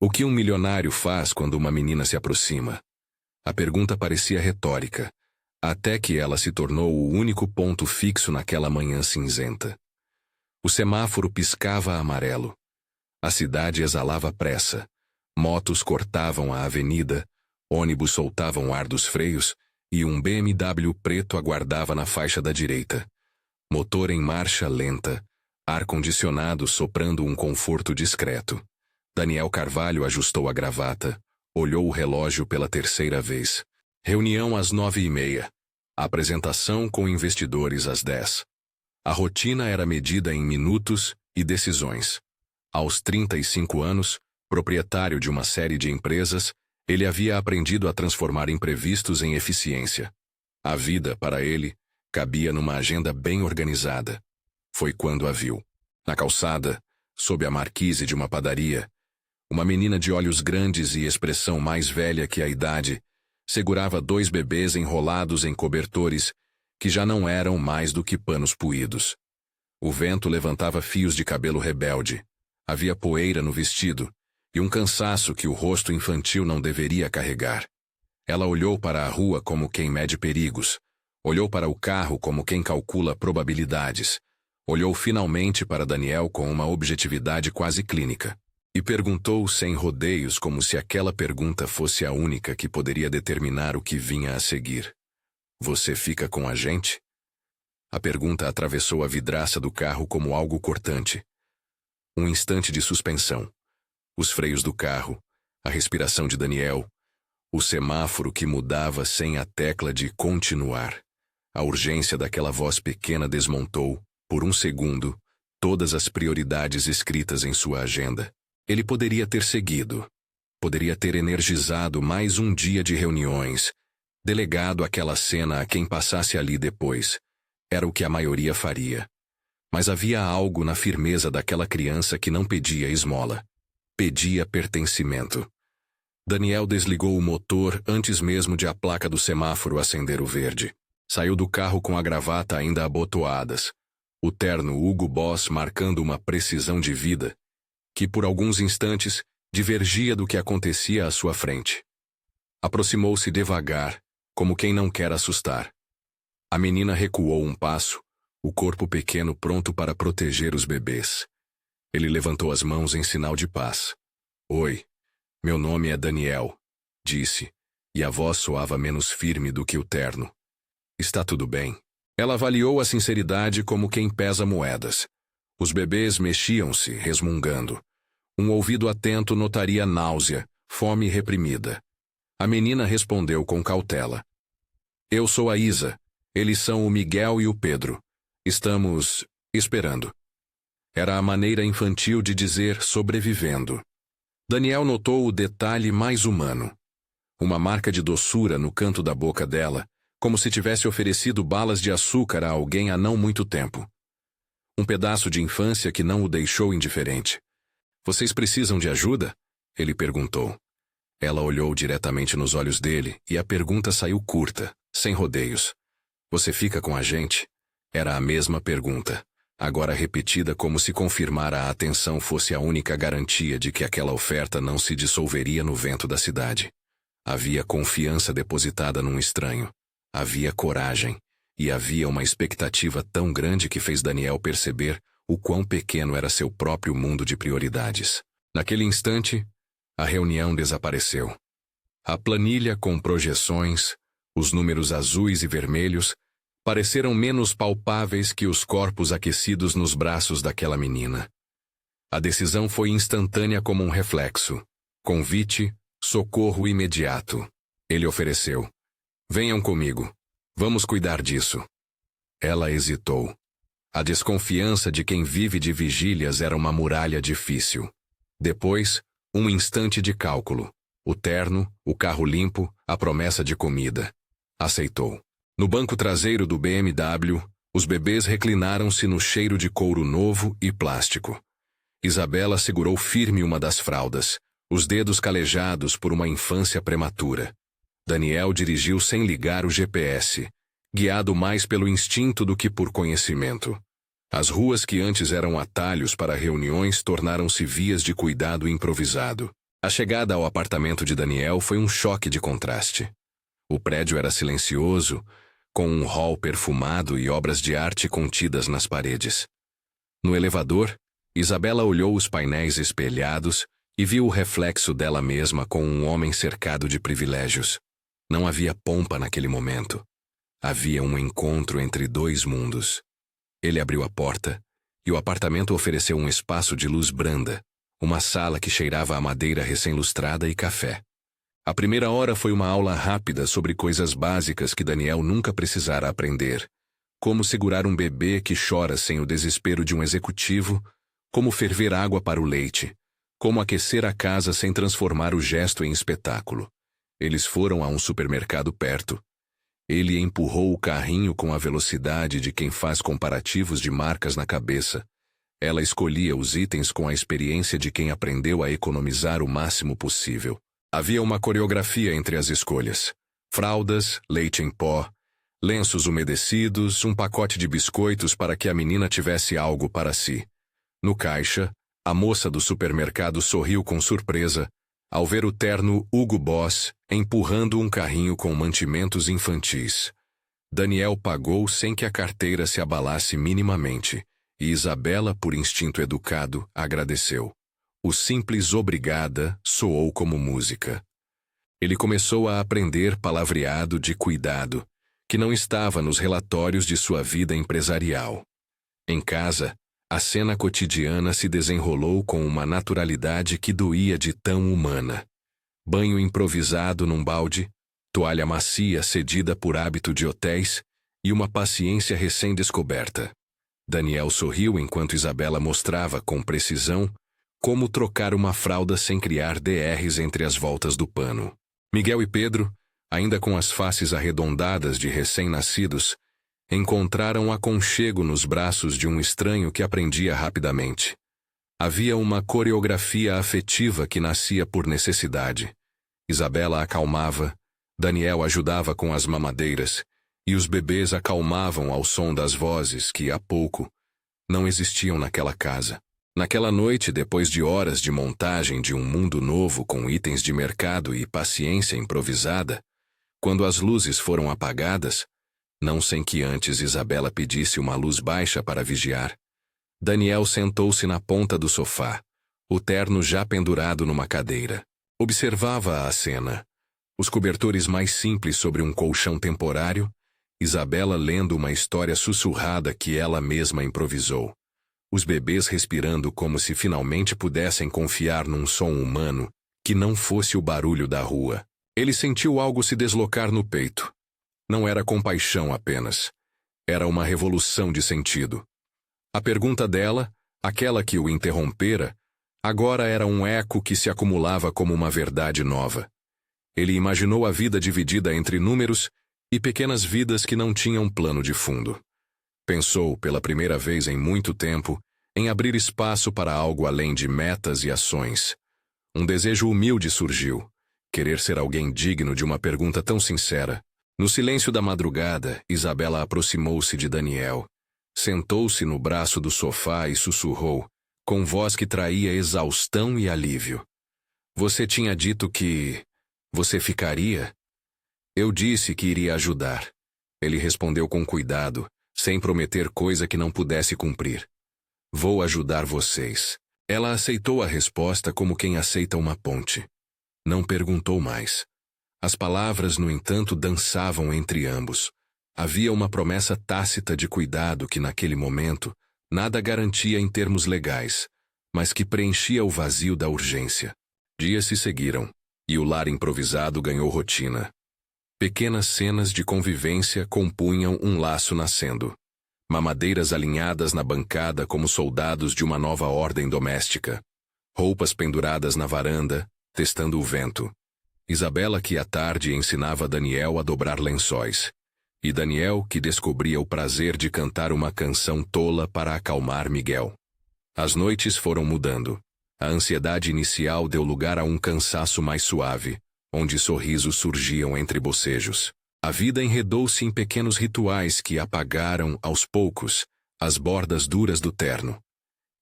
O que um milionário faz quando uma menina se aproxima? A pergunta parecia retórica, até que ela se tornou o único ponto fixo naquela manhã cinzenta. O semáforo piscava amarelo. A cidade exalava pressa. Motos cortavam a avenida, ônibus soltavam o ar dos freios e um BMW preto aguardava na faixa da direita. Motor em marcha lenta, ar-condicionado soprando um conforto discreto. Daniel Carvalho ajustou a gravata, olhou o relógio pela terceira vez. Reunião às 9h30. Apresentação com investidores às 10. A rotina era medida em minutos e decisões. Aos 35 anos, proprietário de uma série de empresas, ele havia aprendido a transformar imprevistos em eficiência. A vida, para ele, cabia numa agenda bem organizada. Foi quando a viu. Na calçada, sob a marquise de uma padaria, uma menina de olhos grandes e expressão mais velha que a idade, segurava 2 bebês enrolados em cobertores que já não eram mais do que panos puídos. O vento levantava fios de cabelo rebelde. Havia poeira no vestido e um cansaço que o rosto infantil não deveria carregar. Ela olhou para a rua como quem mede perigos, olhou para o carro como quem calcula probabilidades, olhou finalmente para Daniel com uma objetividade quase clínica e perguntou sem rodeios como se aquela pergunta fosse a única que poderia determinar o que vinha a seguir. Você fica com a gente? A pergunta atravessou a vidraça do carro como algo cortante. Um instante de suspensão. Os freios do carro, a respiração de Daniel, o semáforo que mudava sem a tecla de continuar. A urgência daquela voz pequena desmontou, por um segundo, todas as prioridades escritas em sua agenda. Ele poderia ter seguido. Poderia ter energizado mais um dia de reuniões, delegado aquela cena a quem passasse ali depois. Era o que a maioria faria. Mas havia algo na firmeza daquela criança que não pedia esmola. Pedia pertencimento. Daniel desligou o motor antes mesmo de a placa do semáforo acender o verde. Saiu do carro com a gravata ainda abotoadas, o terno Hugo Boss marcando uma precisão de vida, que por alguns instantes divergia do que acontecia à sua frente. Aproximou-se devagar, como quem não quer assustar. A menina recuou um passo, o corpo pequeno pronto para proteger os bebês. Ele levantou as mãos em sinal de paz. Oi, meu nome é Daniel, disse, e a voz soava menos firme do que o terno. Está tudo bem. Ela avaliou a sinceridade como quem pesa moedas. Os bebês mexiam-se, resmungando. Um ouvido atento notaria náusea, fome reprimida. A menina respondeu com cautela. Eu sou a Isa. Eles são o Miguel e o Pedro. Estamos esperando. Era a maneira infantil de dizer sobrevivendo. Daniel notou o detalhe mais humano. Uma marca de doçura no canto da boca dela, como se tivesse oferecido balas de açúcar a alguém há não muito tempo. Um pedaço de infância que não o deixou indiferente. Vocês precisam de ajuda? Ele perguntou. Ela olhou diretamente nos olhos dele e a pergunta saiu curta, sem rodeios. Você fica com a gente? Era a mesma pergunta, agora repetida como se confirmar a atenção fosse a única garantia de que aquela oferta não se dissolveria no vento da cidade. Havia confiança depositada num estranho. Havia coragem. E havia uma expectativa tão grande que fez Daniel perceber o quão pequeno era seu próprio mundo de prioridades. Naquele instante, a reunião desapareceu. A planilha com projeções, os números azuis e vermelhos, pareceram menos palpáveis que os corpos aquecidos nos braços daquela menina. A decisão foi instantânea como um reflexo. Convite, socorro imediato. Ele ofereceu. Venham comigo. Vamos cuidar disso. Ela hesitou. A desconfiança de quem vive de vigílias era uma muralha difícil. Depois, um instante de cálculo. O terno, o carro limpo, a promessa de comida. Aceitou. No banco traseiro do BMW, os bebês reclinaram-se no cheiro de couro novo e plástico. Isabela segurou firme uma das fraldas, os dedos calejados por uma infância prematura. Daniel dirigiu sem ligar o GPS, guiado mais pelo instinto do que por conhecimento. As ruas que antes eram atalhos para reuniões tornaram-se vias de cuidado improvisado. A chegada ao apartamento de Daniel foi um choque de contraste. O prédio era silencioso, com um hall perfumado e obras de arte contidas nas paredes. No elevador, Isabela olhou os painéis espelhados e viu o reflexo dela mesma com um homem cercado de privilégios. Não havia pompa naquele momento. Havia um encontro entre dois mundos. Ele abriu a porta e o apartamento ofereceu um espaço de luz branda, uma sala que cheirava a madeira recém-lustrada e café. A primeira hora foi uma aula rápida sobre coisas básicas que Daniel nunca precisara aprender. Como segurar um bebê que chora sem o desespero de um executivo, como ferver água para o leite, como aquecer a casa sem transformar o gesto em espetáculo. Eles foram a um supermercado perto. Ele empurrou o carrinho com a velocidade de quem faz comparativos de marcas na cabeça. Ela escolhia os itens com a experiência de quem aprendeu a economizar o máximo possível. Havia uma coreografia entre as escolhas. Fraldas, leite em pó, lenços umedecidos, um pacote de biscoitos para que a menina tivesse algo para si. No caixa, a moça do supermercado sorriu com surpresa ao ver o terno Hugo Boss empurrando um carrinho com mantimentos infantis. Daniel pagou sem que a carteira se abalasse minimamente, e Isabela, por instinto educado, agradeceu. O simples obrigada soou como música. Ele começou a aprender palavreado de cuidado, que não estava nos relatórios de sua vida empresarial. Em casa, a cena cotidiana se desenrolou com uma naturalidade que doía de tão humana. Banho improvisado num balde, toalha macia cedida por hábito de hotéis e uma paciência recém-descoberta. Daniel sorriu enquanto Isabela mostrava com precisão como trocar uma fralda sem criar DRs entre as voltas do pano. Miguel e Pedro, ainda com as faces arredondadas de recém-nascidos, encontraram aconchego nos braços de um estranho que aprendia rapidamente. Havia uma coreografia afetiva que nascia por necessidade. Isabela acalmava, Daniel ajudava com as mamadeiras, e os bebês acalmavam ao som das vozes que, há pouco, não existiam naquela casa. Naquela noite, depois de horas de montagem de um mundo novo com itens de mercado e paciência improvisada, quando as luzes foram apagadas, não sem que antes Isabela pedisse uma luz baixa para vigiar, Daniel sentou-se na ponta do sofá, o terno já pendurado numa cadeira. Observava a cena. Os cobertores mais simples sobre um colchão temporário, Isabela lendo uma história sussurrada que ela mesma improvisou. Os bebês respirando como se finalmente pudessem confiar num som humano que não fosse o barulho da rua. Ele sentiu algo se deslocar no peito. Não era compaixão apenas. Era uma revolução de sentido. A pergunta dela, aquela que o interrompera, agora era um eco que se acumulava como uma verdade nova. Ele imaginou a vida dividida entre números e pequenas vidas que não tinham plano de fundo. Pensou, pela primeira vez em muito tempo, em abrir espaço para algo além de metas e ações. Um desejo humilde surgiu, querer ser alguém digno de uma pergunta tão sincera. No silêncio da madrugada, Isabela aproximou-se de Daniel. Sentou-se no braço do sofá e sussurrou, com voz que traía exaustão e alívio. Você tinha dito que... você ficaria? Eu disse que iria ajudar. Ele respondeu com cuidado, sem prometer coisa que não pudesse cumprir. Vou ajudar vocês. Ela aceitou a resposta como quem aceita uma ponte. Não perguntou mais. As palavras, no entanto, dançavam entre ambos. Havia uma promessa tácita de cuidado que, naquele momento, nada garantia em termos legais, mas que preenchia o vazio da urgência. Dias se seguiram, e o lar improvisado ganhou rotina. Pequenas cenas de convivência compunham um laço nascendo. Mamadeiras alinhadas na bancada como soldados de uma nova ordem doméstica. Roupas penduradas na varanda, testando o vento. Isabela que à tarde ensinava Daniel a dobrar lençóis. E Daniel que descobria o prazer de cantar uma canção tola para acalmar Miguel. As noites foram mudando. A ansiedade inicial deu lugar a um cansaço mais suave, onde sorrisos surgiam entre bocejos. A vida enredou-se em pequenos rituais que apagaram, aos poucos, as bordas duras do terno.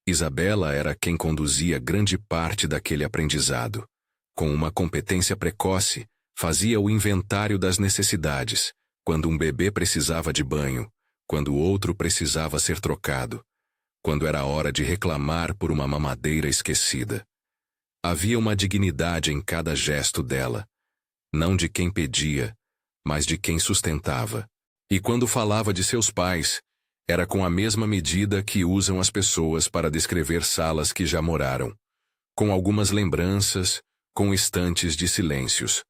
Isabela era quem conduzia grande parte daquele aprendizado. Com uma competência precoce, fazia o inventário das necessidades, quando um bebê precisava de banho, quando outro precisava ser trocado, quando era hora de reclamar por uma mamadeira esquecida. Havia uma dignidade em cada gesto dela, não de quem pedia, mas de quem sustentava. E quando falava de seus pais, era com a mesma medida que usam as pessoas para descrever salas que já moraram, com algumas lembranças, com estantes de silêncios.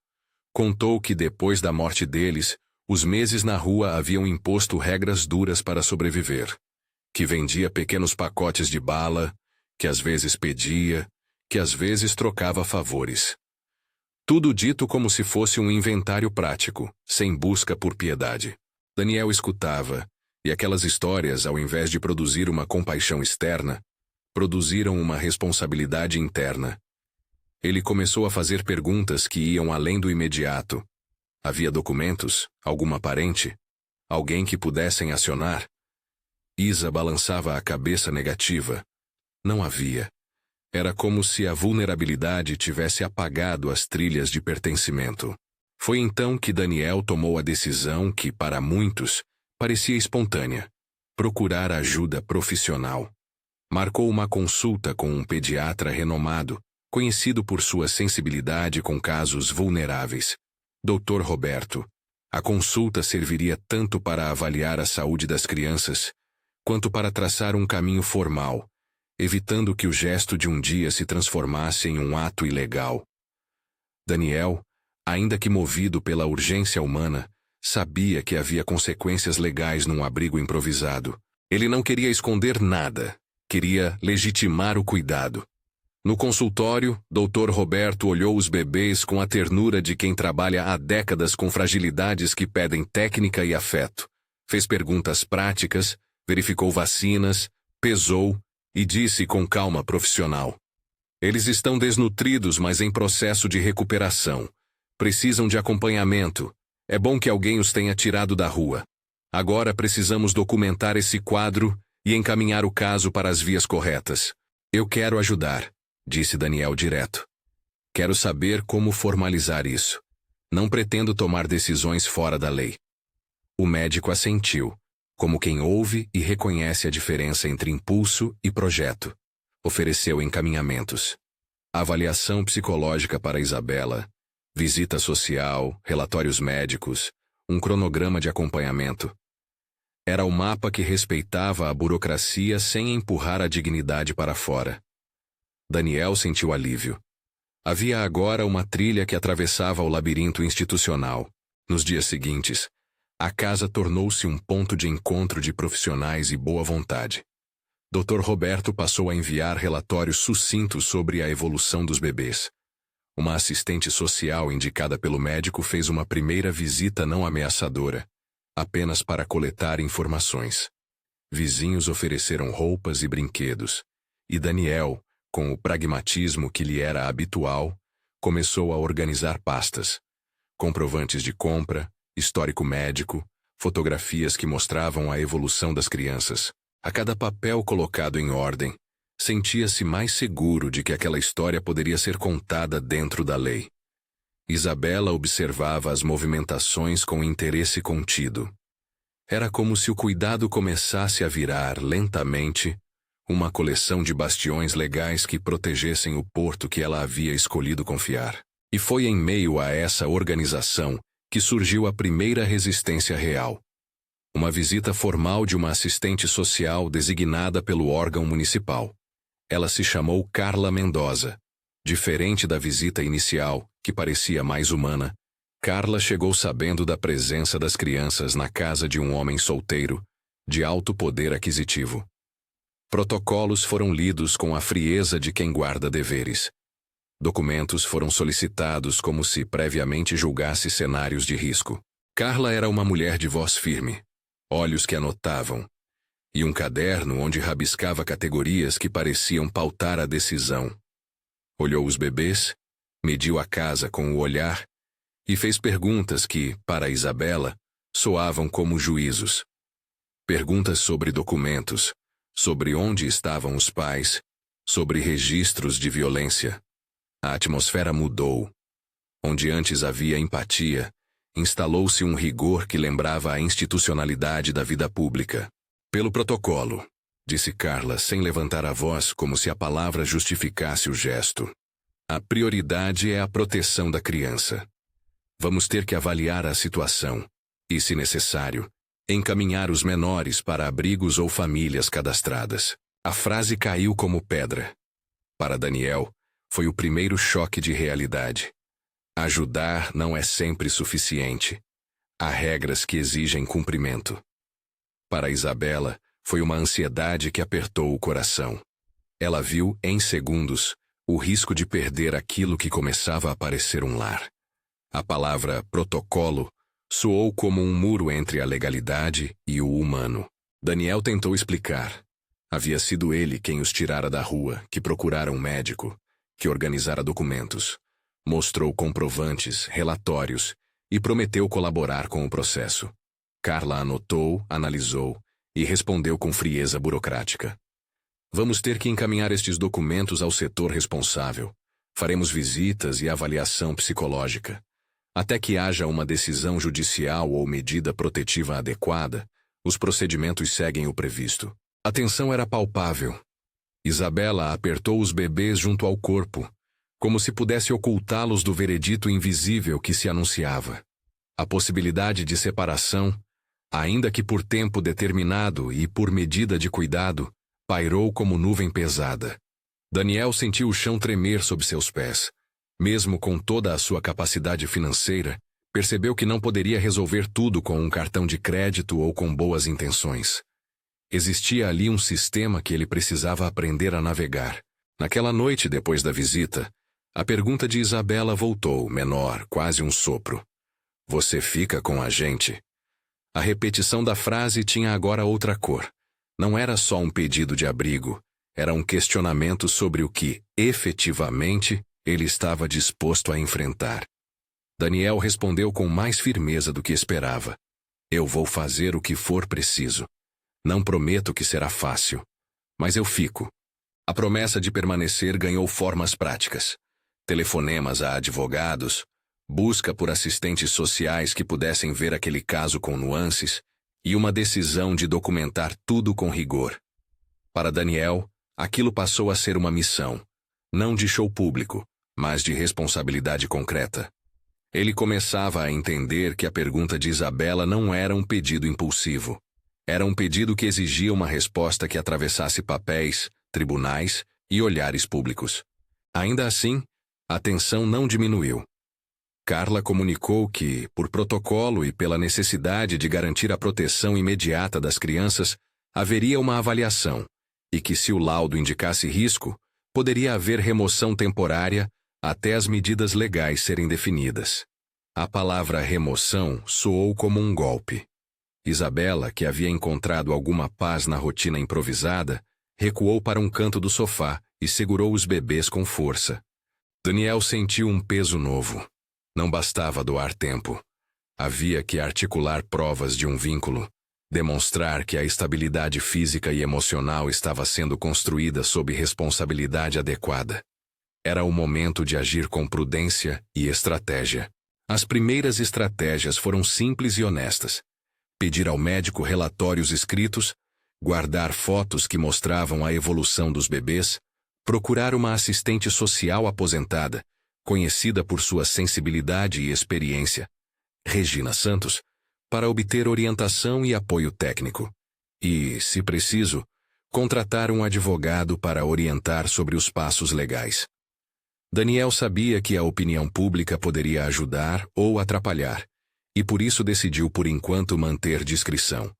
Contou que depois da morte deles, os meses na rua haviam imposto regras duras para sobreviver, que vendia pequenos pacotes de bala, que às vezes pedia, que às vezes trocava favores. Tudo dito como se fosse um inventário prático, sem busca por piedade. Daniel escutava, e aquelas histórias, ao invés de produzir uma compaixão externa, produziram uma responsabilidade interna. Ele começou a fazer perguntas que iam além do imediato. Havia documentos? Alguma parente? Alguém que pudessem acionar? Isa balançava a cabeça negativa. Não havia. Era como se a vulnerabilidade tivesse apagado as trilhas de pertencimento. Foi então que Daniel tomou a decisão que, para muitos, parecia espontânea: procurar ajuda profissional. Marcou uma consulta com um pediatra renomado, conhecido por sua sensibilidade com casos vulneráveis, Dr. Roberto. A consulta serviria tanto para avaliar a saúde das crianças, quanto para traçar um caminho formal, evitando que o gesto de um dia se transformasse em um ato ilegal. Daniel, ainda que movido pela urgência humana, sabia que havia consequências legais num abrigo improvisado. Ele não queria esconder nada, queria legitimar o cuidado. No consultório, Dr. Roberto olhou os bebês com a ternura de quem trabalha há décadas com fragilidades que pedem técnica e afeto. Fez perguntas práticas, verificou vacinas, pesou e disse com calma profissional: eles estão desnutridos, mas em processo de recuperação. Precisam de acompanhamento. É bom que alguém os tenha tirado da rua. Agora precisamos documentar esse quadro e encaminhar o caso para as vias corretas. Eu quero ajudar, disse Daniel direto. Quero saber como formalizar isso. Não pretendo tomar decisões fora da lei. O médico assentiu, como quem ouve e reconhece a diferença entre impulso e projeto. Ofereceu encaminhamentos. Avaliação psicológica para Isabela, visita social, relatórios médicos, um cronograma de acompanhamento. Era o mapa que respeitava a burocracia sem empurrar a dignidade para fora. Daniel sentiu alívio. Havia agora uma trilha que atravessava o labirinto institucional. Nos dias seguintes, a casa tornou-se um ponto de encontro de profissionais e boa vontade. Dr. Roberto passou a enviar relatórios sucintos sobre a evolução dos bebês. Uma assistente social indicada pelo médico fez uma primeira visita não ameaçadora, apenas para coletar informações. Vizinhos ofereceram roupas e brinquedos, e Daniel, com o pragmatismo que lhe era habitual, começou a organizar pastas. Comprovantes de compra, histórico médico, fotografias que mostravam a evolução das crianças. A cada papel colocado em ordem, sentia-se mais seguro de que aquela história poderia ser contada dentro da lei. Isabela observava as movimentações com interesse contido. Era como se o cuidado começasse a virar, lentamente, uma coleção de bastiões legais que protegessem o porto que ela havia escolhido confiar. E foi em meio a essa organização que surgiu a primeira resistência real. Uma visita formal de uma assistente social designada pelo órgão municipal. Ela se chamou Carla Mendoza. Diferente da visita inicial, que parecia mais humana, Carla chegou sabendo da presença das crianças na casa de um homem solteiro, de alto poder aquisitivo. Protocolos foram lidos com a frieza de quem guarda deveres. Documentos foram solicitados como se previamente julgasse cenários de risco. Carla era uma mulher de voz firme, olhos que anotavam, e um caderno onde rabiscava categorias que pareciam pautar a decisão. Olhou os bebês, mediu a casa com o olhar e fez perguntas que, para Isabela, soavam como juízos. Perguntas sobre documentos, sobre onde estavam os pais, sobre registros de violência. A atmosfera mudou. Onde antes havia empatia, instalou-se um rigor que lembrava a institucionalidade da vida pública. Pelo protocolo, disse Carla sem levantar a voz como se a palavra justificasse o gesto. A prioridade é a proteção da criança. Vamos ter que avaliar a situação e, se necessário, encaminhar os menores para abrigos ou famílias cadastradas. A frase caiu como pedra. Para Daniel, foi o primeiro choque de realidade. Ajudar não é sempre suficiente. Há regras que exigem cumprimento. Para Isabela, foi uma ansiedade que apertou o coração. Ela viu, em segundos, o risco de perder aquilo que começava a parecer um lar. A palavra protocolo soou como um muro entre a legalidade e o humano. Daniel tentou explicar. Havia sido ele quem os tirara da rua, que procurara um médico, que organizara documentos. Mostrou comprovantes, relatórios e prometeu colaborar com o processo. Carla anotou, analisou e respondeu com frieza burocrática. Vamos ter que encaminhar estes documentos ao setor responsável. Faremos visitas e avaliação psicológica. Até que haja uma decisão judicial ou medida protetiva adequada, os procedimentos seguem o previsto. A tensão era palpável. Isabela apertou os bebês junto ao corpo, como se pudesse ocultá-los do veredito invisível que se anunciava. A possibilidade de separação, ainda que por tempo determinado e por medida de cuidado, pairou como nuvem pesada. Daniel sentiu o chão tremer sob seus pés. Mesmo com toda a sua capacidade financeira, percebeu que não poderia resolver tudo com um cartão de crédito ou com boas intenções. Existia ali um sistema que ele precisava aprender a navegar. Naquela noite, depois da visita, a pergunta de Isabela voltou, menor, quase um sopro. Você fica com a gente? A repetição da frase tinha agora outra cor. Não era só um pedido de abrigo, era um questionamento sobre o que, efetivamente, ele estava disposto a enfrentar. Daniel respondeu com mais firmeza do que esperava. Eu vou fazer o que for preciso. Não prometo que será fácil, mas eu fico. A promessa de permanecer ganhou formas práticas. Telefonemas a advogados, busca por assistentes sociais que pudessem ver aquele caso com nuances e uma decisão de documentar tudo com rigor. Para Daniel, aquilo passou a ser uma missão, não de show público, mas de responsabilidade concreta. Ele começava a entender que a pergunta de Isabela não era um pedido impulsivo. Era um pedido que exigia uma resposta que atravessasse papéis, tribunais e olhares públicos. Ainda assim, a tensão não diminuiu. Carla comunicou que, por protocolo e pela necessidade de garantir a proteção imediata das crianças, haveria uma avaliação, e que se o laudo indicasse risco, poderia haver remoção temporária até as medidas legais serem definidas. A palavra remoção soou como um golpe. Isabela, que havia encontrado alguma paz na rotina improvisada, recuou para um canto do sofá e segurou os bebês com força. Daniel sentiu um peso novo. Não bastava doar tempo. Havia que articular provas de um vínculo, demonstrar que a estabilidade física e emocional estava sendo construída sob responsabilidade adequada. Era o momento de agir com prudência e estratégia. As primeiras estratégias foram simples e honestas. Pedir ao médico relatórios escritos, guardar fotos que mostravam a evolução dos bebês, procurar uma assistente social aposentada, conhecida por sua sensibilidade e experiência, Regina Santos, para obter orientação e apoio técnico. E, se preciso, contratar um advogado para orientar sobre os passos legais. Daniel sabia que a opinião pública poderia ajudar ou atrapalhar, e por isso decidiu por enquanto manter discrição.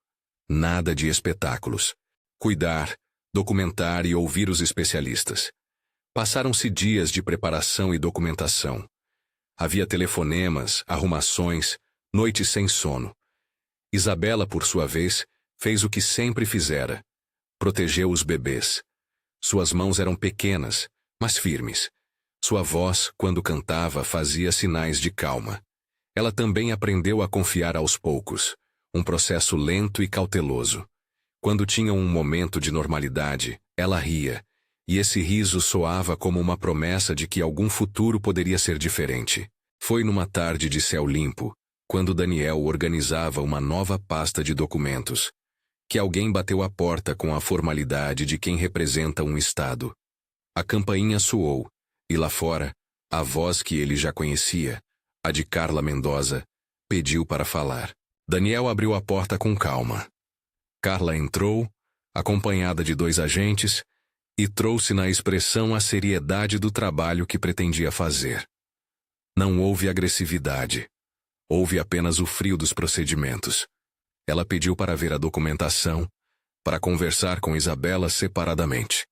Nada de espetáculos. Cuidar, documentar e ouvir os especialistas. Passaram-se dias de preparação e documentação. Havia telefonemas, arrumações, noites sem sono. Isabela, por sua vez, fez o que sempre fizera. Protegeu os bebês. Suas mãos eram pequenas, mas firmes. Sua voz, quando cantava, fazia sinais de calma. Ela também aprendeu a confiar aos poucos, um processo lento e cauteloso. Quando tinham um momento de normalidade, ela ria, e esse riso soava como uma promessa de que algum futuro poderia ser diferente. Foi numa tarde de céu limpo, quando Daniel organizava uma nova pasta de documentos, que alguém bateu à porta com a formalidade de quem representa um estado. A campainha soou, e lá fora, a voz que ele já conhecia, a de Carla Mendoza, pediu para falar. Daniel abriu a porta com calma. Carla entrou, acompanhada de 2 agentes, e trouxe na expressão a seriedade do trabalho que pretendia fazer. Não houve agressividade. Houve apenas o frio dos procedimentos. Ela pediu para ver a documentação, para conversar com Isabela separadamente,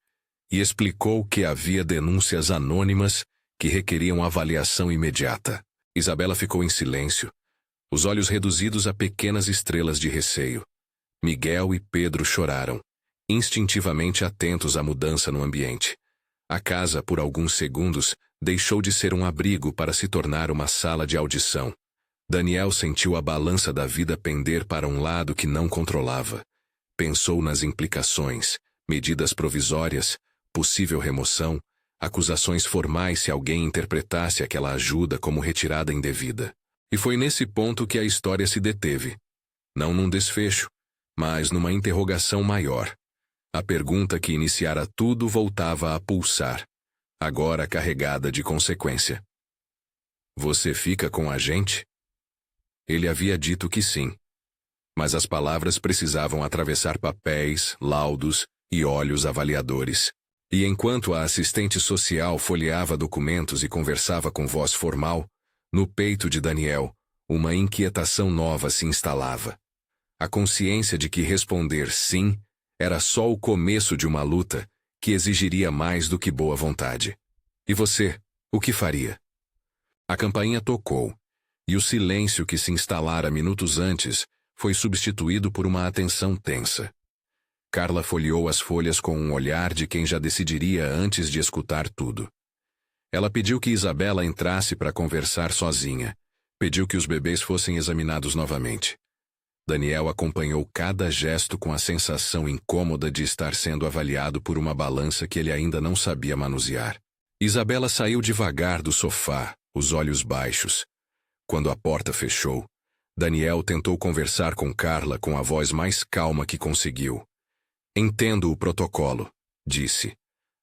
e explicou que havia denúncias anônimas que requeriam avaliação imediata. Isabela ficou em silêncio, os olhos reduzidos a pequenas estrelas de receio. Miguel e Pedro choraram, instintivamente atentos à mudança no ambiente. A casa, por alguns segundos, deixou de ser um abrigo para se tornar uma sala de audição. Daniel sentiu a balança da vida pender para um lado que não controlava. Pensou nas implicações, medidas provisórias, possível remoção, acusações formais se alguém interpretasse aquela ajuda como retirada indevida. E foi nesse ponto que a história se deteve. Não num desfecho, mas numa interrogação maior. A pergunta que iniciara tudo voltava a pulsar, agora carregada de consequência. Você fica com a gente? Ele havia dito que sim. Mas as palavras precisavam atravessar papéis, laudos e olhos avaliadores. E enquanto a assistente social folheava documentos e conversava com voz formal, no peito de Daniel, uma inquietação nova se instalava. A consciência de que responder sim era só o começo de uma luta que exigiria mais do que boa vontade. E você, o que faria? A campainha tocou, e o silêncio que se instalara minutos antes foi substituído por uma atenção tensa. Carla folheou as folhas com um olhar de quem já decidiria antes de escutar tudo. Ela pediu que Isabela entrasse para conversar sozinha. Pediu que os bebês fossem examinados novamente. Daniel acompanhou cada gesto com a sensação incômoda de estar sendo avaliado por uma balança que ele ainda não sabia manusear. Isabela saiu devagar do sofá, os olhos baixos. Quando a porta fechou, Daniel tentou conversar com Carla com a voz mais calma que conseguiu. Entendo o protocolo, disse.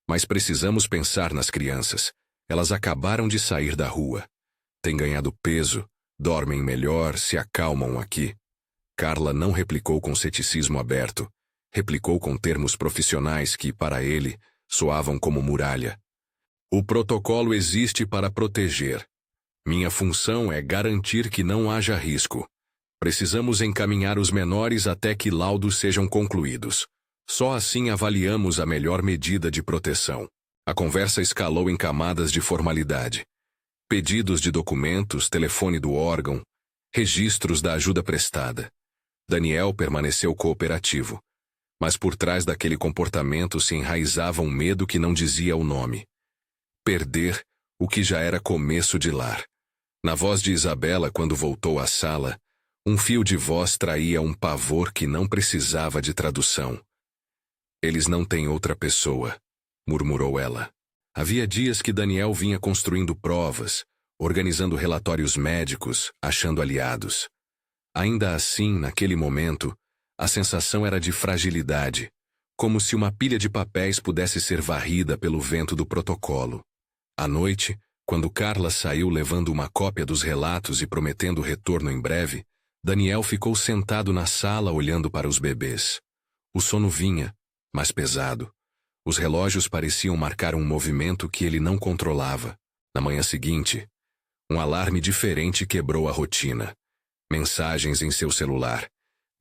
Mas precisamos pensar nas crianças. Elas acabaram de sair da rua. Têm ganhado peso, dormem melhor, se acalmam aqui. Carla não replicou com ceticismo aberto. Replicou com termos profissionais que, para ele, soavam como muralha. O protocolo existe para proteger. Minha função é garantir que não haja risco. Precisamos encaminhar os menores até que laudos sejam concluídos. Só assim avaliamos a melhor medida de proteção. A conversa escalou em camadas de formalidade. Pedidos de documentos, telefone do órgão, registros da ajuda prestada. Daniel permaneceu cooperativo. Mas por trás daquele comportamento se enraizava um medo que não dizia o nome. Perder o que já era começo de lar. Na voz de Isabela, quando voltou à sala, um fio de voz traía um pavor que não precisava de tradução. Eles não têm outra pessoa, murmurou ela. Havia dias que Daniel vinha construindo provas, organizando relatórios médicos, achando aliados. Ainda assim, naquele momento, a sensação era de fragilidade, como se uma pilha de papéis pudesse ser varrida pelo vento do protocolo. À noite, quando Carla saiu levando uma cópia dos relatos e prometendo retorno em breve, Daniel ficou sentado na sala olhando para os bebês. O sono vinha, mas pesado. Os relógios pareciam marcar um movimento que ele não controlava. Na manhã seguinte, um alarme diferente quebrou a rotina. Mensagens em seu celular,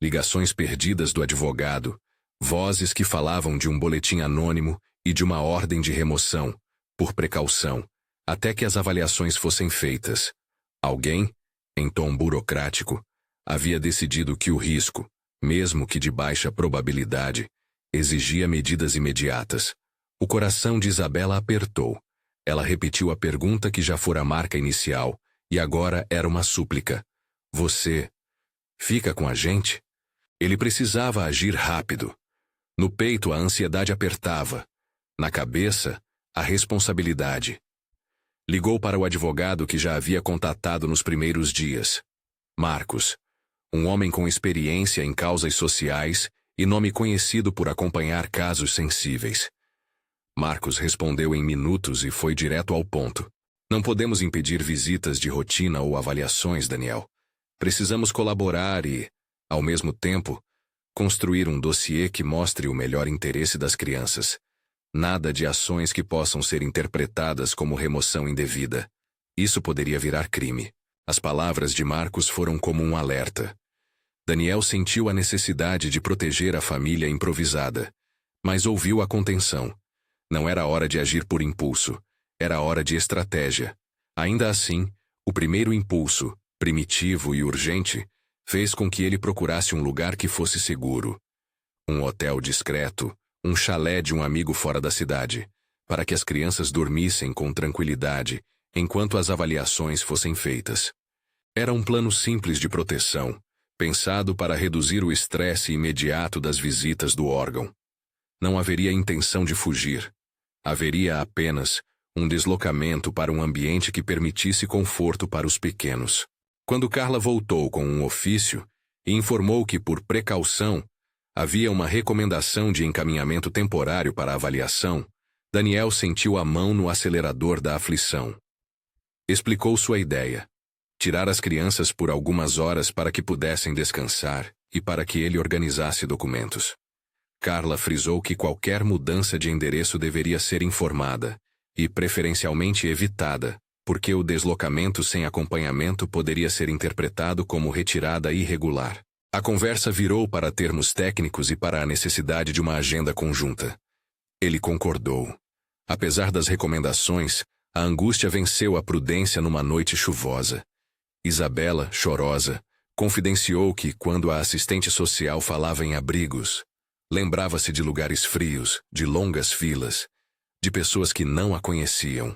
ligações perdidas do advogado, vozes que falavam de um boletim anônimo e de uma ordem de remoção, por precaução, até que as avaliações fossem feitas. Alguém, em tom burocrático, havia decidido que o risco, mesmo que de baixa probabilidade, exigia medidas imediatas. O coração de Isabela apertou. Ela repetiu a pergunta que já fora a marca inicial, e agora era uma súplica. Você fica com a gente? Ele precisava agir rápido. No peito a ansiedade apertava. Na cabeça, a responsabilidade. Ligou para o advogado que já havia contatado nos primeiros dias. Marcos, um homem com experiência em causas sociais e nome conhecido por acompanhar casos sensíveis. Marcos respondeu em minutos e foi direto ao ponto. Não podemos impedir visitas de rotina ou avaliações, Daniel. Precisamos colaborar e, ao mesmo tempo, construir um dossiê que mostre o melhor interesse das crianças. Nada de ações que possam ser interpretadas como remoção indevida. Isso poderia virar crime. As palavras de Marcos foram como um alerta. Daniel sentiu a necessidade de proteger a família improvisada, mas ouviu a contenção. Não era hora de agir por impulso, era hora de estratégia. Ainda assim, o primeiro impulso, primitivo e urgente, fez com que ele procurasse um lugar que fosse seguro. Um hotel discreto, um chalé de um amigo fora da cidade, para que as crianças dormissem com tranquilidade enquanto as avaliações fossem feitas. Era um plano simples de proteção, pensado para reduzir o estresse imediato das visitas do órgão. Não haveria intenção de fugir. Haveria apenas um deslocamento para um ambiente que permitisse conforto para os pequenos. Quando Carla voltou com um ofício e informou que, por precaução, havia uma recomendação de encaminhamento temporário para avaliação, Daniel sentiu a mão no acelerador da aflição. Explicou sua ideia: tirar as crianças por algumas horas para que pudessem descansar e para que ele organizasse documentos. Carla frisou que qualquer mudança de endereço deveria ser informada e, preferencialmente, evitada, porque o deslocamento sem acompanhamento poderia ser interpretado como retirada irregular. A conversa virou para termos técnicos e para a necessidade de uma agenda conjunta. Ele concordou. Apesar das recomendações, a angústia venceu a prudência numa noite chuvosa. Isabela, chorosa, confidenciou que, quando a assistente social falava em abrigos, lembrava-se de lugares frios, de longas filas, de pessoas que não a conheciam.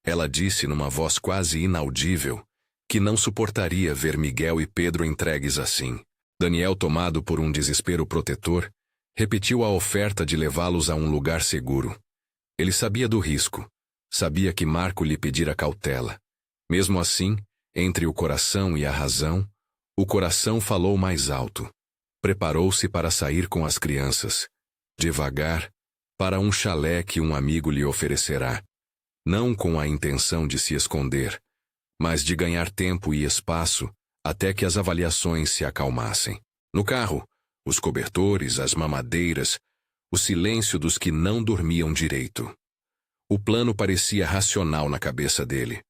Ela disse numa voz quase inaudível que não suportaria ver Miguel e Pedro entregues assim. Daniel, tomado por um desespero protetor, repetiu a oferta de levá-los a um lugar seguro. Ele sabia do risco, sabia que Marco lhe pedira cautela. Mesmo assim, entre o coração e a razão, o coração falou mais alto. Preparou-se para sair com as crianças, devagar, para um chalé que um amigo lhe oferecerá, não com a intenção de se esconder, mas de ganhar tempo e espaço até que as avaliações se acalmassem. No carro, os cobertores, as mamadeiras, o silêncio dos que não dormiam direito. O plano parecia racional na cabeça dele.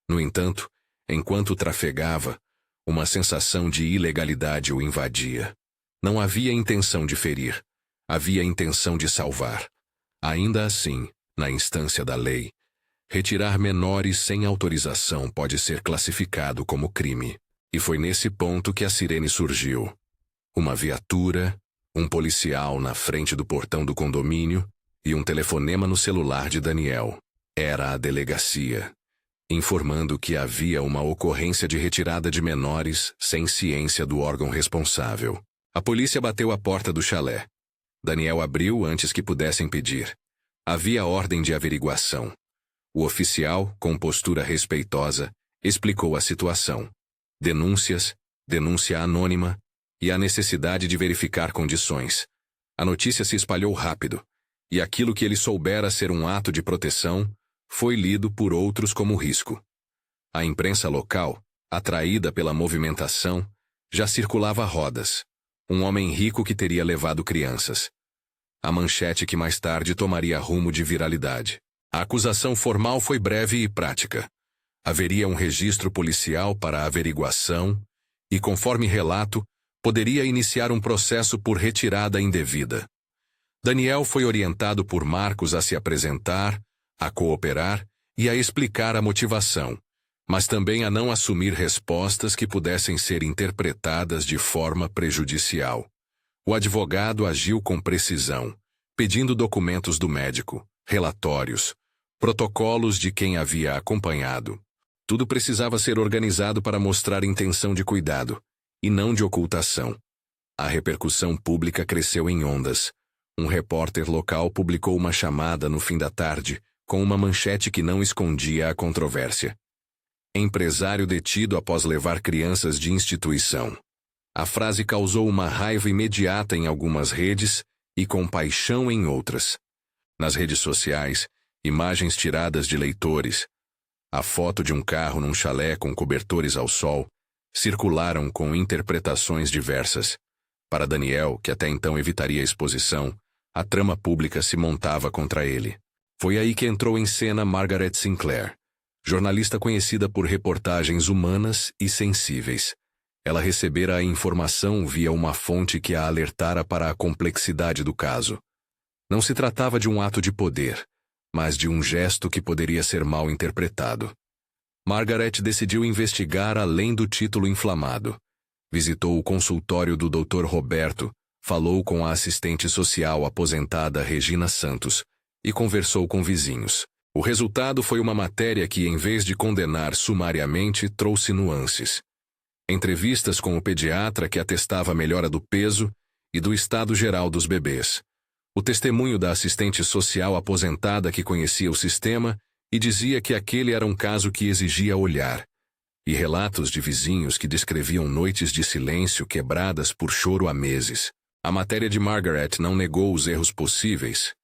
No entanto, enquanto trafegava, uma sensação de ilegalidade o invadia. Não havia intenção de ferir, havia intenção de salvar. Ainda assim, na instância da lei, retirar menores sem autorização pode ser classificado como crime. E foi nesse ponto que a sirene surgiu. Uma viatura, um policial na frente do portão do condomínio e um telefonema no celular de Daniel. Era a delegacia, informando que havia uma ocorrência de retirada de menores sem ciência do órgão responsável. A polícia bateu à porta do chalé. Daniel abriu antes que pudessem pedir. Havia ordem de averiguação. O oficial, com postura respeitosa, explicou a situação. Denúncias, denúncia anônima e a necessidade de verificar condições. A notícia se espalhou rápido, e aquilo que ele soubera ser um ato de proteção foi lido por outros como risco. A imprensa local, atraída pela movimentação, já circulava a rodas. Um homem rico que teria levado crianças. A manchete que mais tarde tomaria rumo de viralidade. A acusação formal foi breve e prática. Haveria um registro policial para a averiguação e, conforme relato, poderia iniciar um processo por retirada indevida. Daniel foi orientado por Marcos a se apresentar, a cooperar e a explicar a motivação, mas também a não assumir respostas que pudessem ser interpretadas de forma prejudicial. O advogado agiu com precisão, pedindo documentos do médico, relatórios, protocolos de quem havia acompanhado. Tudo precisava ser organizado para mostrar intenção de cuidado, e não de ocultação. A repercussão pública cresceu em ondas. Um repórter local publicou uma chamada no fim da tarde, com uma manchete que não escondia a controvérsia. Empresário detido após levar crianças de instituição. A frase causou uma raiva imediata em algumas redes e compaixão em outras. Nas redes sociais, imagens tiradas de leitores, a foto de um carro num chalé com cobertores ao sol, circularam com interpretações diversas. Para Daniel, que até então evitaria a exposição, a trama pública se montava contra ele. Foi aí que entrou em cena Margaret Sinclair, jornalista conhecida por reportagens humanas e sensíveis. Ela recebera a informação via uma fonte que a alertara para a complexidade do caso. Não se tratava de um ato de poder, mas de um gesto que poderia ser mal interpretado. Margaret decidiu investigar além do título inflamado. Visitou o consultório do Dr. Roberto, falou com a assistente social aposentada Regina Santos e conversou com vizinhos. O resultado foi uma matéria que, em vez de condenar sumariamente, trouxe nuances. Entrevistas com o pediatra que atestava a melhora do peso e do estado geral dos bebês. O testemunho da assistente social aposentada que conhecia o sistema e dizia que aquele era um caso que exigia olhar. E relatos de vizinhos que descreviam noites de silêncio quebradas por choro há meses. A matéria de Margaret não negou os erros possíveis,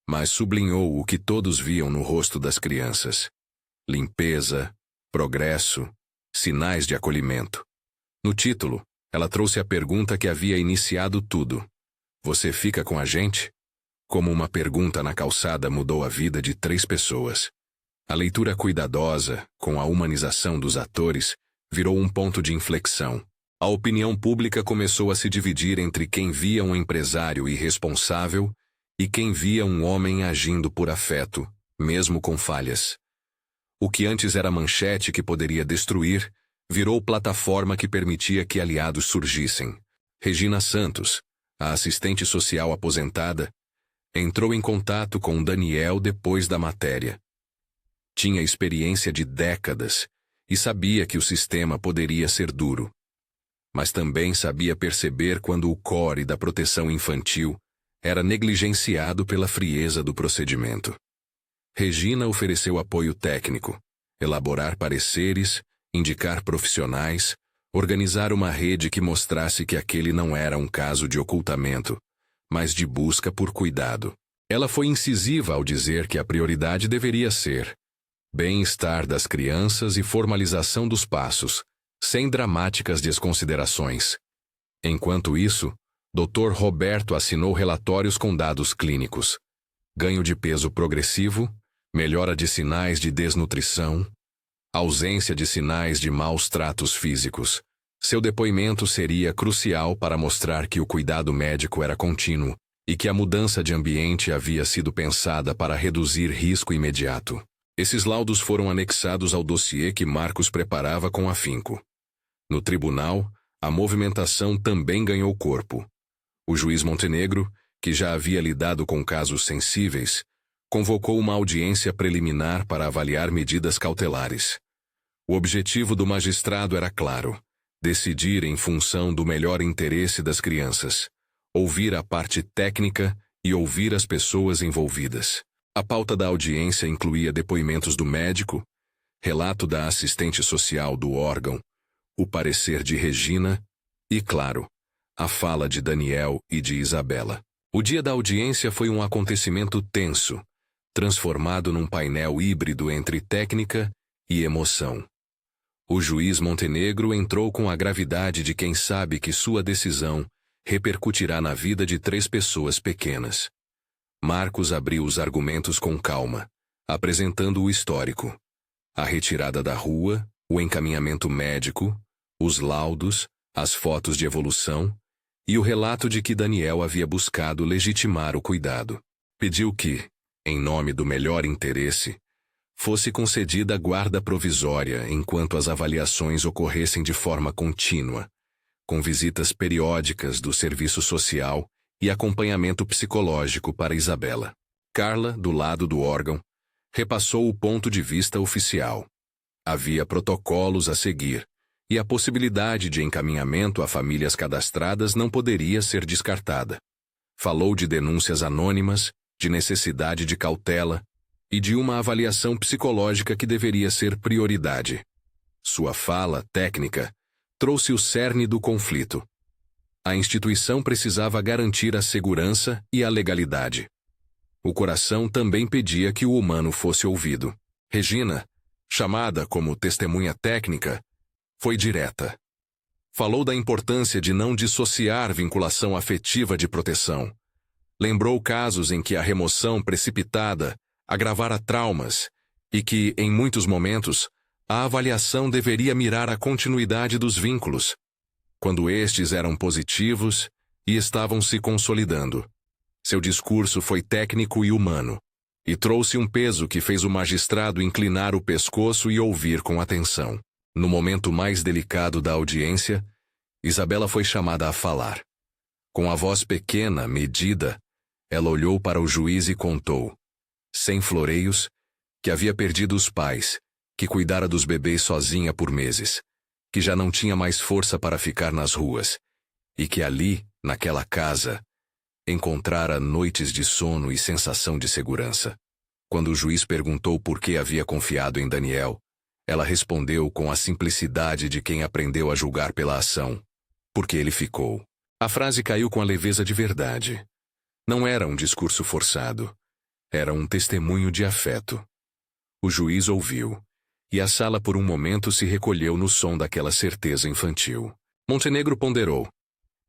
mas sublinhou o que todos viam no rosto das crianças. Limpeza, progresso, sinais de acolhimento. No título, ela trouxe a pergunta que havia iniciado tudo. Você fica com a gente? Como uma pergunta na calçada mudou a vida de 3 pessoas. A leitura cuidadosa, com a humanização dos atores, virou um ponto de inflexão. A opinião pública começou a se dividir entre quem via um empresário irresponsável e quem via um homem agindo por afeto, mesmo com falhas. O que antes era manchete que poderia destruir, virou plataforma que permitia que aliados surgissem. Regina Santos, a assistente social aposentada, entrou em contato com Daniel depois da matéria. Tinha experiência de décadas e sabia que o sistema poderia ser duro. Mas também sabia perceber quando o core da proteção infantil era negligenciado pela frieza do procedimento. Regina ofereceu apoio técnico, elaborar pareceres, indicar profissionais, organizar uma rede que mostrasse que aquele não era um caso de ocultamento, mas de busca por cuidado. Ela foi incisiva ao dizer que a prioridade deveria ser bem-estar das crianças e formalização dos passos, sem dramáticas desconsiderações. Enquanto isso, Dr. Roberto assinou relatórios com dados clínicos. Ganho de peso progressivo, melhora de sinais de desnutrição, ausência de sinais de maus tratos físicos. Seu depoimento seria crucial para mostrar que o cuidado médico era contínuo e que a mudança de ambiente havia sido pensada para reduzir risco imediato. Esses laudos foram anexados ao dossiê que Marcos preparava com afinco. No tribunal, a movimentação também ganhou corpo. O juiz Montenegro, que já havia lidado com casos sensíveis, convocou uma audiência preliminar para avaliar medidas cautelares. O objetivo do magistrado era claro: decidir em função do melhor interesse das crianças, ouvir a parte técnica e ouvir as pessoas envolvidas. A pauta da audiência incluía depoimentos do médico, relato da assistente social do órgão, o parecer de Regina e, claro, a fala de Daniel e de Isabela. O dia da audiência foi um acontecimento tenso, transformado num painel híbrido entre técnica e emoção. O juiz Montenegro entrou com a gravidade de quem sabe que sua decisão repercutirá na vida de 3 pessoas pequenas. Marcos abriu os argumentos com calma, apresentando o histórico: a retirada da rua, o encaminhamento médico, os laudos, as fotos de evolução e o relato de que Daniel havia buscado legitimar o cuidado. Pediu que, em nome do melhor interesse, fosse concedida guarda provisória enquanto as avaliações ocorressem de forma contínua, com visitas periódicas do serviço social e acompanhamento psicológico para Isabela. Carla, do lado do órgão, repassou o ponto de vista oficial. Havia protocolos a seguir, e a possibilidade de encaminhamento a famílias cadastradas não poderia ser descartada. Falou de denúncias anônimas, de necessidade de cautela e de uma avaliação psicológica que deveria ser prioridade. Sua fala técnica trouxe o cerne do conflito. A instituição precisava garantir a segurança e a legalidade. O coração também pedia que o humano fosse ouvido. Regina, chamada como testemunha técnica, foi direta. Falou da importância de não dissociar vinculação afetiva de proteção. Lembrou casos em que a remoção precipitada agravara traumas e que, em muitos momentos, a avaliação deveria mirar a continuidade dos vínculos, quando estes eram positivos e estavam se consolidando. Seu discurso foi técnico e humano, e trouxe um peso que fez o magistrado inclinar o pescoço e ouvir com atenção. No momento mais delicado da audiência, Isabela foi chamada a falar. Com a voz pequena, medida, ela olhou para o juiz e contou, sem floreios, que havia perdido os pais, que cuidara dos bebês sozinha por meses, que já não tinha mais força para ficar nas ruas, e que ali, naquela casa, encontrara noites de sono e sensação de segurança. Quando o juiz perguntou por que havia confiado em Daniel, ela respondeu com a simplicidade de quem aprendeu a julgar pela ação, porque ele ficou. A frase caiu com a leveza de verdade. Não era um discurso forçado. Era um testemunho de afeto. O juiz ouviu, e a sala por um momento se recolheu no som daquela certeza infantil. Montenegro ponderou.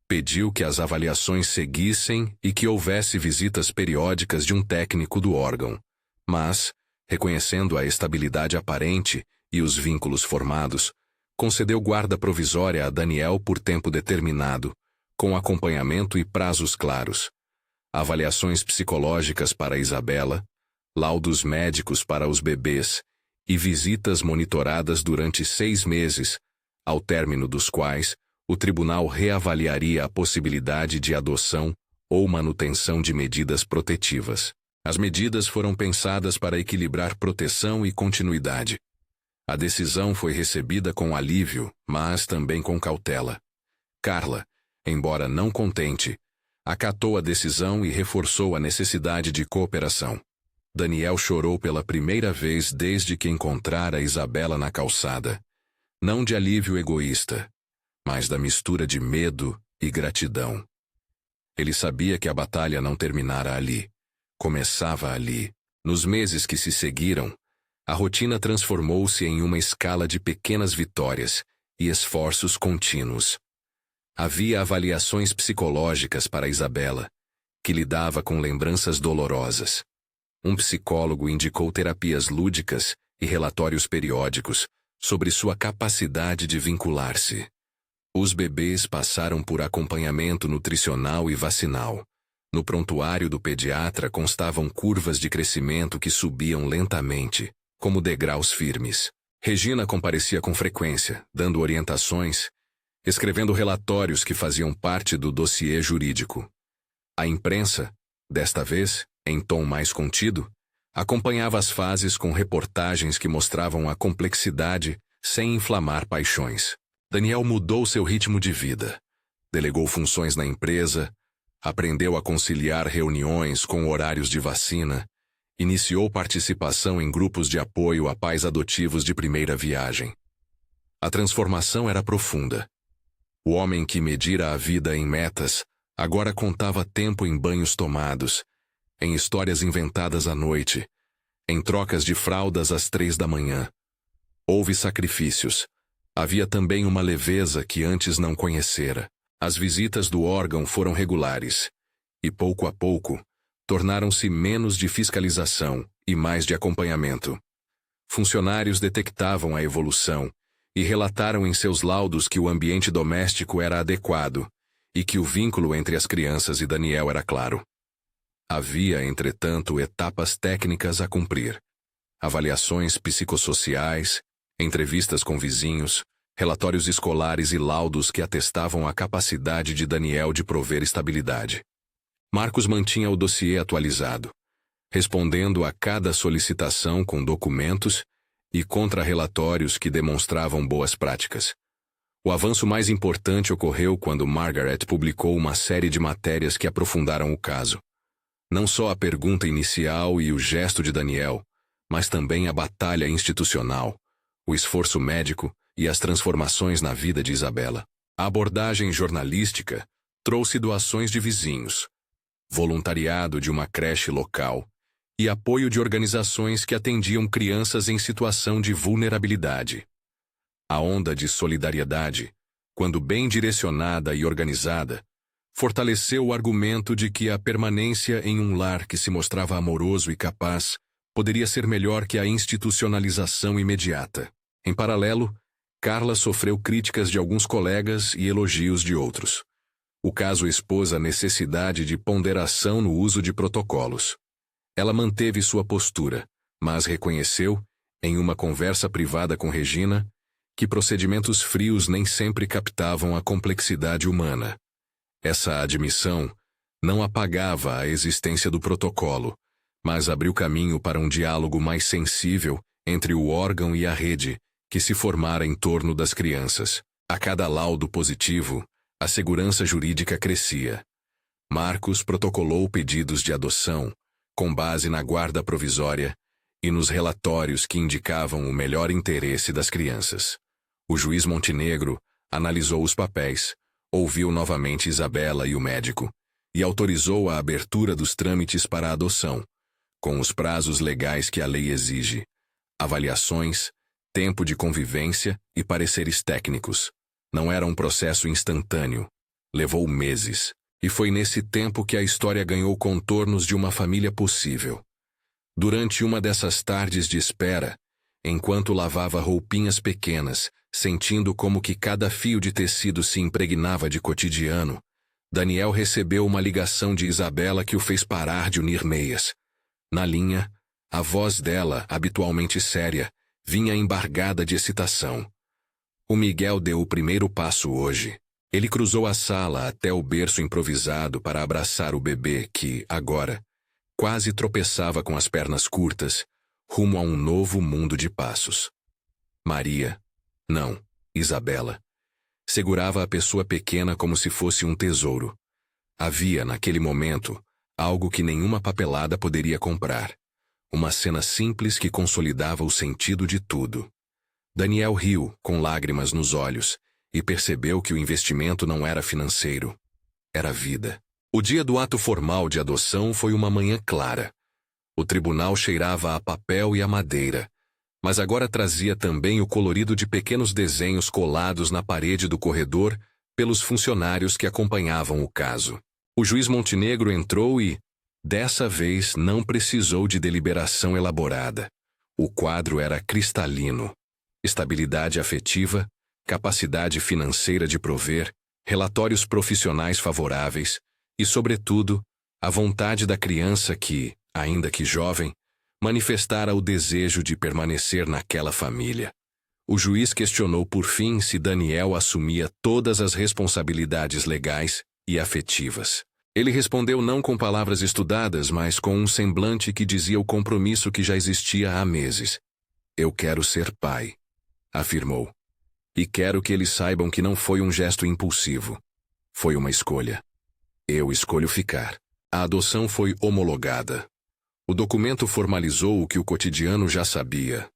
Pediu que as avaliações seguissem e que houvesse visitas periódicas de um técnico do órgão, mas, reconhecendo a estabilidade aparente e os vínculos formados, concedeu guarda provisória a Daniel por tempo determinado, com acompanhamento e prazos claros. Avaliações psicológicas para Isabela, laudos médicos para os bebês e visitas monitoradas durante 6 meses, ao término dos quais o tribunal reavaliaria a possibilidade de adoção ou manutenção de medidas protetivas. As medidas foram pensadas para equilibrar proteção e continuidade. A decisão foi recebida com alívio, mas também com cautela. Carla, embora não contente, acatou a decisão e reforçou a necessidade de cooperação. Daniel chorou pela primeira vez desde que encontrara Isabela na calçada, não de alívio egoísta, mas da mistura de medo e gratidão. Ele sabia que a batalha não terminara ali, começava ali. Nos meses que se seguiram, a rotina transformou-se em uma escala de pequenas vitórias e esforços contínuos. Havia avaliações psicológicas para Isabela, que lidava com lembranças dolorosas. Um psicólogo indicou terapias lúdicas e relatórios periódicos sobre sua capacidade de vincular-se. Os bebês passaram por acompanhamento nutricional e vacinal. No prontuário do pediatra constavam curvas de crescimento que subiam lentamente, como degraus firmes. Regina comparecia com frequência, dando orientações, escrevendo relatórios que faziam parte do dossiê jurídico. A imprensa, desta vez, em tom mais contido, acompanhava as fases com reportagens que mostravam a complexidade sem inflamar paixões. Daniel mudou seu ritmo de vida, delegou funções na empresa, aprendeu a conciliar reuniões com horários de vacina, iniciou participação em grupos de apoio a pais adotivos de primeira viagem. A transformação era profunda. O homem que medira a vida em metas agora contava tempo em banhos tomados, em histórias inventadas à noite, em trocas de fraldas às 3 da manhã. Houve sacrifícios. Havia também uma leveza que antes não conhecera. As visitas do órgão foram regulares, e pouco a pouco, tornaram-se menos de fiscalização e mais de acompanhamento. Funcionários detectavam a evolução e relataram em seus laudos que o ambiente doméstico era adequado e que o vínculo entre as crianças e Daniel era claro. Havia, entretanto, etapas técnicas a cumprir. Avaliações psicossociais, entrevistas com vizinhos, relatórios escolares e laudos que atestavam a capacidade de Daniel de prover estabilidade. Marcos mantinha o dossiê atualizado, respondendo a cada solicitação com documentos e contra-relatórios que demonstravam boas práticas. O avanço mais importante ocorreu quando Margaret publicou uma série de matérias que aprofundaram o caso. Não só a pergunta inicial e o gesto de Daniel, mas também a batalha institucional, o esforço médico e as transformações na vida de Isabela. A abordagem jornalística trouxe doações de vizinhos, voluntariado de uma creche local e apoio de organizações que atendiam crianças em situação de vulnerabilidade. A onda de solidariedade, quando bem direcionada e organizada, fortaleceu o argumento de que a permanência em um lar que se mostrava amoroso e capaz poderia ser melhor que a institucionalização imediata. Em paralelo, Carla sofreu críticas de alguns colegas e elogios de outros. O caso expôs a necessidade de ponderação no uso de protocolos. Ela manteve sua postura, mas reconheceu, em uma conversa privada com Regina, que procedimentos frios nem sempre captavam a complexidade humana. Essa admissão não apagava a existência do protocolo, mas abriu caminho para um diálogo mais sensível entre o órgão e a rede que se formara em torno das crianças. A cada laudo positivo, a segurança jurídica crescia. Marcos protocolou pedidos de adoção, com base na guarda provisória e nos relatórios que indicavam o melhor interesse das crianças. O juiz Montenegro analisou os papéis, ouviu novamente Isabela e o médico, e autorizou a abertura dos trâmites para a adoção, com os prazos legais que a lei exige, avaliações, tempo de convivência e pareceres técnicos. Não era um processo instantâneo. Levou meses, e foi nesse tempo que a história ganhou contornos de uma família possível. Durante uma dessas tardes de espera, enquanto lavava roupinhas pequenas, sentindo como que cada fio de tecido se impregnava de cotidiano, Daniel recebeu uma ligação de Isabela que o fez parar de unir meias. Na linha, a voz dela, habitualmente séria, vinha embargada de excitação. O Miguel deu o primeiro passo hoje. Ele cruzou a sala até o berço improvisado para abraçar o bebê que, agora, quase tropeçava com as pernas curtas, rumo a um novo mundo de passos. Maria, não, Isabela, segurava a pessoa pequena como se fosse um tesouro. Havia, naquele momento, algo que nenhuma papelada poderia comprar. Uma cena simples que consolidava o sentido de tudo. Daniel riu, com lágrimas nos olhos, e percebeu que o investimento não era financeiro. Era vida. O dia do ato formal de adoção foi uma manhã clara. O tribunal cheirava a papel e a madeira, mas agora trazia também o colorido de pequenos desenhos colados na parede do corredor pelos funcionários que acompanhavam o caso. O juiz Montenegro entrou e, dessa vez, não precisou de deliberação elaborada. O quadro era cristalino. Estabilidade afetiva, capacidade financeira de prover, relatórios profissionais favoráveis e, sobretudo, a vontade da criança que, ainda que jovem, manifestara o desejo de permanecer naquela família. O juiz questionou por fim se Daniel assumia todas as responsabilidades legais e afetivas. Ele respondeu não com palavras estudadas, mas com um semblante que dizia o compromisso que já existia há meses. "Eu quero ser pai", afirmou. "E quero que eles saibam que não foi um gesto impulsivo. Foi uma escolha. Eu escolho ficar." A adoção foi homologada. O documento formalizou o que o cotidiano já sabia.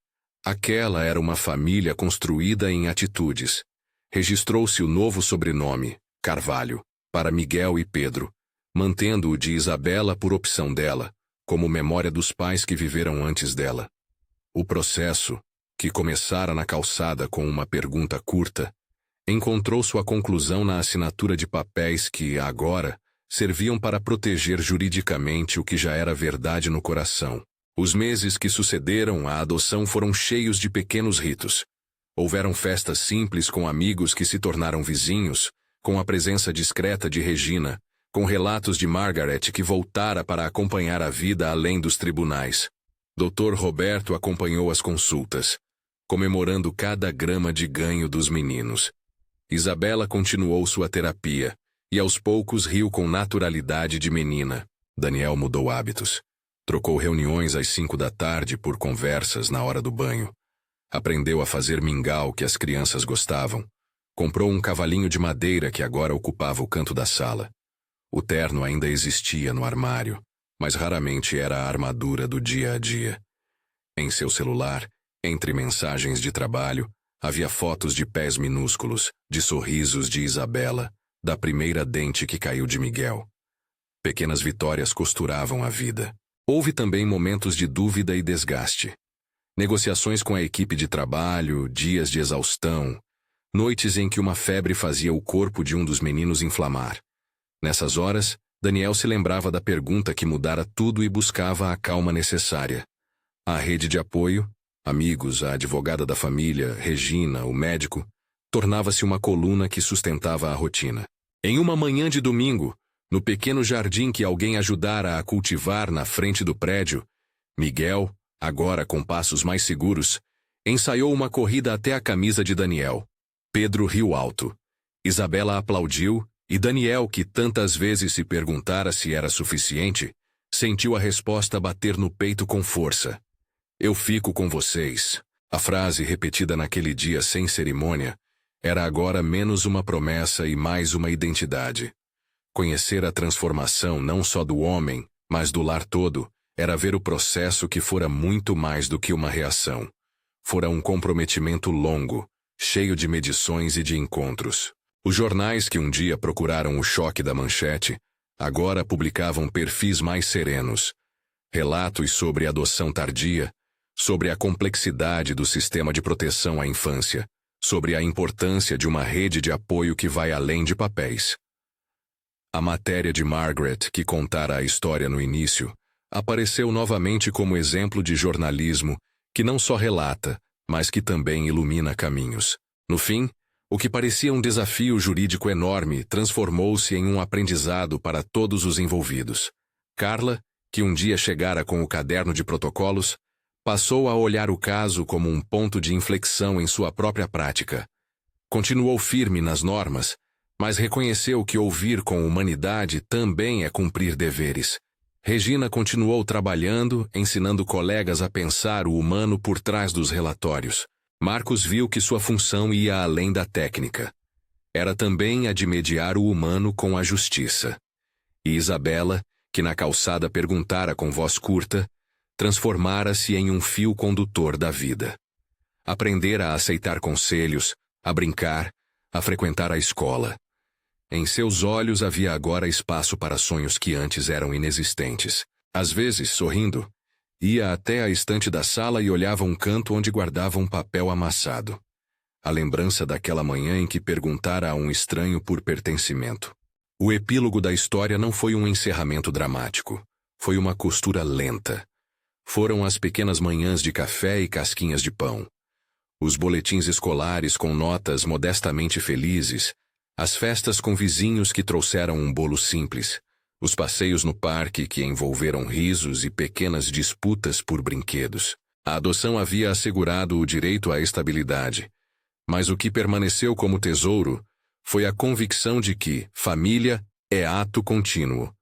Aquela era uma família construída em atitudes. Registrou-se o novo sobrenome, Carvalho, para Miguel e Pedro, mantendo o de Isabela por opção dela, como memória dos pais que viveram antes dela. O processo, que começara na calçada com uma pergunta curta, encontrou sua conclusão na assinatura de papéis que, agora, serviam para proteger juridicamente o que já era verdade no coração. Os meses que sucederam à adoção foram cheios de pequenos ritos. Houveram festas simples com amigos que se tornaram vizinhos, com a presença discreta de Regina, com relatos de Margaret que voltara para acompanhar a vida além dos tribunais. Dr. Roberto acompanhou as consultas, comemorando cada grama de ganho dos meninos. Isabela continuou sua terapia, e aos poucos riu com naturalidade de menina. Daniel mudou hábitos. Trocou reuniões às 5 da tarde por conversas na hora do banho. Aprendeu a fazer mingau que as crianças gostavam. Comprou um cavalinho de madeira que agora ocupava o canto da sala. O terno ainda existia no armário, mas raramente era a armadura do dia a dia. Em seu celular, entre mensagens de trabalho, havia fotos de pés minúsculos, de sorrisos de Isabela, da primeira dente que caiu de Miguel. Pequenas vitórias costuravam a vida. Houve também momentos de dúvida e desgaste. Negociações com a equipe de trabalho, dias de exaustão, noites em que uma febre fazia o corpo de um dos meninos inflamar. Nessas horas, Daniel se lembrava da pergunta que mudara tudo e buscava a calma necessária. A rede de apoio, amigos, a advogada da família, Regina, o médico, tornava-se uma coluna que sustentava a rotina. Em uma manhã de domingo, no pequeno jardim que alguém ajudara a cultivar na frente do prédio, Miguel, agora com passos mais seguros, ensaiou uma corrida até a camisa de Daniel. Pedro riu alto. Isabela aplaudiu e Daniel, que tantas vezes se perguntara se era suficiente, sentiu a resposta bater no peito com força. Eu fico com vocês. A frase repetida naquele dia sem cerimônia era agora menos uma promessa e mais uma identidade. Conhecer a transformação não só do homem, mas do lar todo, era ver o processo que fora muito mais do que uma reação. Fora um comprometimento longo, cheio de medições e de encontros. Os jornais que um dia procuraram o choque da manchete, agora publicavam perfis mais serenos. Relatos sobre adoção tardia, sobre a complexidade do sistema de proteção à infância, sobre a importância de uma rede de apoio que vai além de papéis. A matéria de Margaret, que contara a história no início, apareceu novamente como exemplo de jornalismo que não só relata, mas que também ilumina caminhos. No fim, o que parecia um desafio jurídico enorme transformou-se em um aprendizado para todos os envolvidos. Carla, que um dia chegara com o caderno de protocolos, passou a olhar o caso como um ponto de inflexão em sua própria prática. Continuou firme nas normas, mas reconheceu que ouvir com humanidade também é cumprir deveres. Regina continuou trabalhando, ensinando colegas a pensar o humano por trás dos relatórios. Marcos viu que sua função ia além da técnica. Era também a de mediar o humano com a justiça. E Isabela, que na calçada perguntara com voz curta, transformara-se em um fio condutor da vida. Aprendera a aceitar conselhos, a brincar, a frequentar a escola. Em seus olhos havia agora espaço para sonhos que antes eram inexistentes. Às vezes, sorrindo, ia até a estante da sala e olhava um canto onde guardava um papel amassado. A lembrança daquela manhã em que perguntara a um estranho por pertencimento. O epílogo da história não foi um encerramento dramático. Foi uma costura lenta. Foram as pequenas manhãs de café e casquinhas de pão. Os boletins escolares com notas modestamente felizes, as festas com vizinhos que trouxeram um bolo simples, os passeios no parque que envolveram risos e pequenas disputas por brinquedos. A adoção havia assegurado o direito à estabilidade, mas o que permaneceu como tesouro foi a convicção de que família é ato contínuo,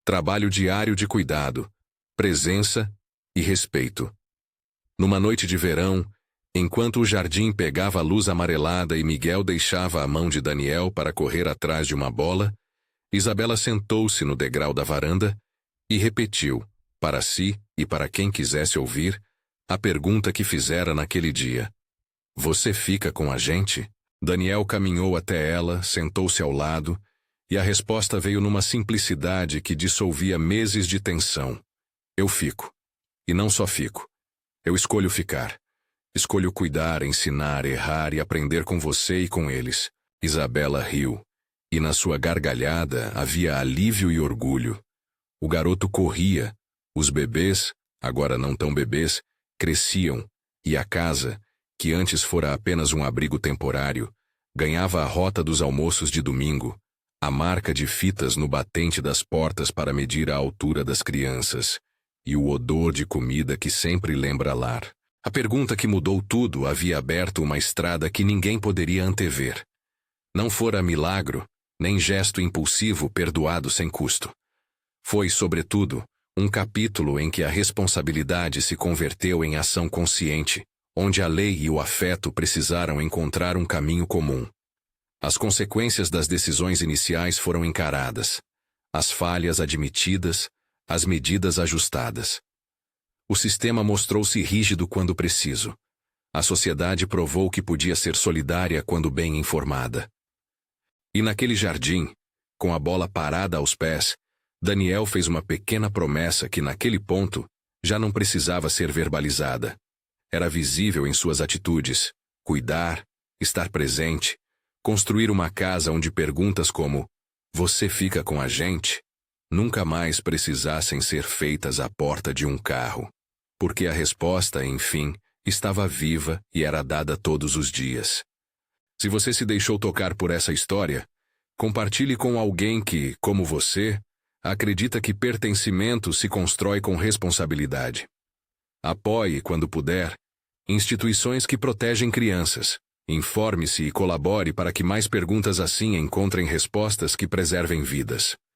trabalho diário de cuidado, presença e respeito. Numa noite de verão, enquanto o jardim pegava a luz amarelada e Miguel deixava a mão de Daniel para correr atrás de uma bola, Isabela sentou-se no degrau da varanda e repetiu, para si e para quem quisesse ouvir, a pergunta que fizera naquele dia. Você fica com a gente? Daniel caminhou até ela, sentou-se ao lado, e a resposta veio numa simplicidade que dissolvia meses de tensão. Eu fico. E não só fico. Eu escolho ficar. Escolho cuidar, ensinar, errar e aprender com você e com eles. Isabela riu, e na sua gargalhada havia alívio e orgulho. O garoto corria, os bebês, agora não tão bebês, cresciam, e a casa, que antes fora apenas um abrigo temporário, ganhava a rota dos almoços de domingo, a marca de fitas no batente das portas para medir a altura das crianças, e o odor de comida que sempre lembra lar. A pergunta que mudou tudo havia aberto uma estrada que ninguém poderia antever. Não fora milagro, nem gesto impulsivo perdoado sem custo. Foi, sobretudo, um capítulo em que a responsabilidade se converteu em ação consciente, onde a lei e o afeto precisaram encontrar um caminho comum. As consequências das decisões iniciais foram encaradas, as falhas admitidas, as medidas ajustadas. O sistema mostrou-se rígido quando preciso. A sociedade provou que podia ser solidária quando bem informada. E naquele jardim, com a bola parada aos pés, Daniel fez uma pequena promessa que, naquele ponto, já não precisava ser verbalizada. Era visível em suas atitudes: cuidar, estar presente, construir uma casa onde perguntas como "Você fica com a gente?" nunca mais precisassem ser feitas à porta de um carro. Porque a resposta, enfim, estava viva e era dada todos os dias. Se você se deixou tocar por essa história, compartilhe com alguém que, como você, acredita que pertencimento se constrói com responsabilidade. Apoie, quando puder, instituições que protegem crianças. Informe-se e colabore para que mais perguntas assim encontrem respostas que preservem vidas.